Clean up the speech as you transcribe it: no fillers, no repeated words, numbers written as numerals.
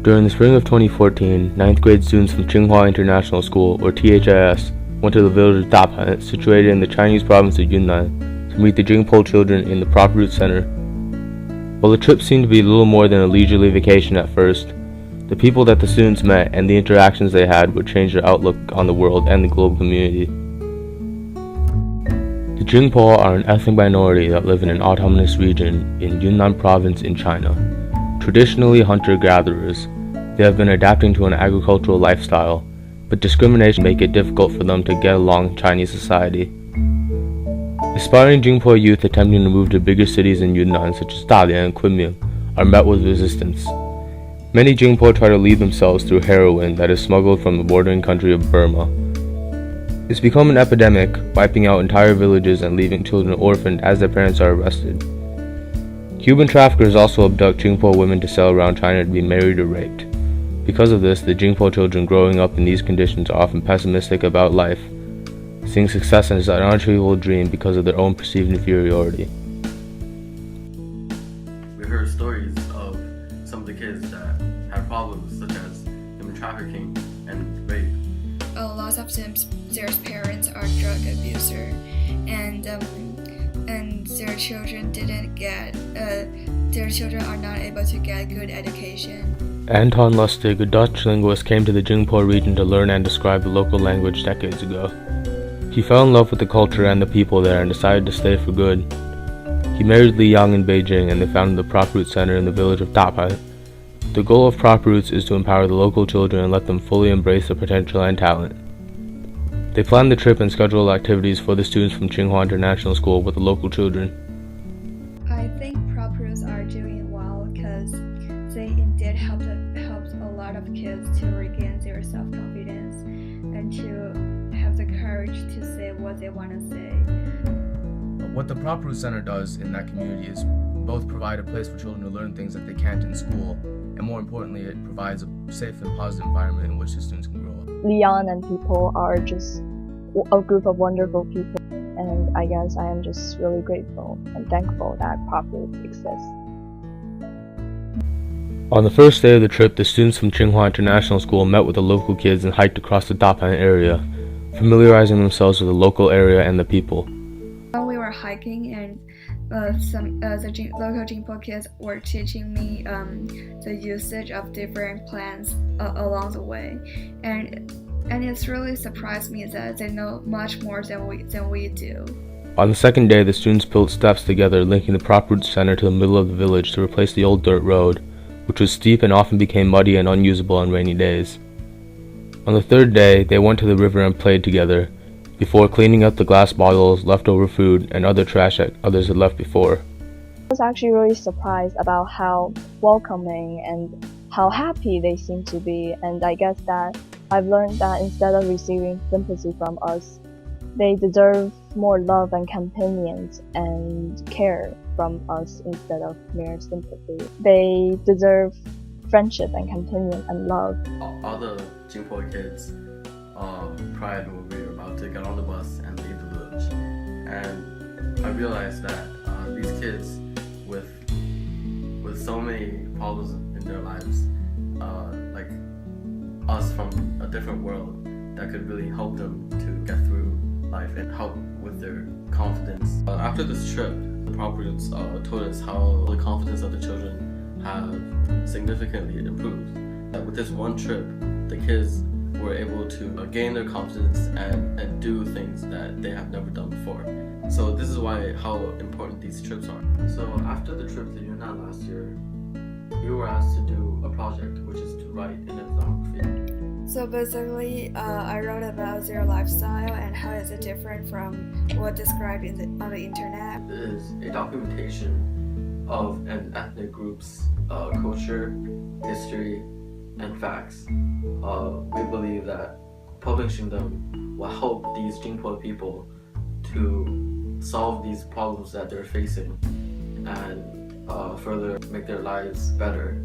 During the spring of 2014, 9th grade students from Tsinghua International School, or THIS, went to the village of Dapan, situated in the Chinese province of Yunnan, to meet the Jingpo children in the PropRoots Center. While the trip seemed to be little more than a leisurely vacation at first, the people that the students met and the interactions they had would change their outlook on the world and the global community. The Jingpo are an ethnic minority that live in an autonomous region in Yunnan province in China. Traditionally hunter-gatherers, they have been adapting to an agricultural lifestyle, but discrimination make it difficult for them to get along in Chinese society. Aspiring Jingpo youth attempting to move to bigger cities in Yunnan, such as Dalian and Kunming, are met with resistance. Many Jingpo try to lead themselves through heroin that is smuggled from the bordering country of Burma. It's become an epidemic, wiping out entire villages and leaving children orphaned as their parents are arrested. Human traffickers also abduct Jingpo women to sell around China to be married or raped. Because of this, the Jingpo children growing up in these conditions are often pessimistic about life, seeing success as an unachievable dream because of their own perceived inferiority. We heard stories of some of the kids that had problems such as human trafficking and rape. A lot of them, their parents are drug abusers, and their children their children are not able to get good education. Anton Lustig, a Dutch linguist, came to the Jingpo region to learn and describe the local language decades ago. He fell in love with the culture and the people there and decided to stay for good. He married Li Yang in Beijing, and they founded the PropRoots Center in the village of Dapai. The goal of PropRoots is to empower the local children and let them fully embrace their potential and talent. They planned the trip and scheduled activities for the students from Tsinghua International School with the local children. I think PropRoots are doing well because they indeed helped a lot of kids to regain their self-confidence and to have the courage to say what they want to say. What the PropRoots Center does in that community is both provide a place for children to learn things that they can't in school, and more importantly, it provides a safe and positive environment in which the students can grow up. Leon and people are just a group of wonderful people, and I guess I am just really grateful and thankful that PropRoots exists. On the first day of the trip, the students from Tsinghua International School met with the local kids and hiked across the Dapan area, familiarizing themselves with the local area and the people. When we were hiking, and the local Jingpo kids were teaching me the usage of different plants along the way, and it's really surprised me that they know much more than we do. On the second day, the students built steps together, linking the PropRoots Center to the middle of the village to replace the old dirt road, which was steep and often became muddy and unusable on rainy days. On the third day, they went to the river and played together, before cleaning up the glass bottles, leftover food, and other trash that others had left before. I was actually really surprised about how welcoming and how happy they seem to be, and I guess that I've learned that instead of receiving sympathy from us, they deserve more love and companions and care from us instead of mere sympathy. They deserve friendship and companion and love. All the Jingpo kids cried when we were about to get on the bus and leave the village. And I realized that these kids with so many problems in their lives, like us from a different world, that could really help them to get through life and help with their confidence. After this trip, the PropRoots told us how the confidence of the children have significantly improved. With this one trip, the kids were able to gain their confidence and do things that they have never done before. So this is how important these trips are. So after the trip to Yunnan last year, we were asked to do a project, which is to write an ethnography. So basically, I wrote about their lifestyle and how is it different from what described on the internet. It is a documentation of an ethnic group's culture, history, and facts. We believe that publishing them will help these Jingpo people to solve these problems that they're facing and further make their lives better.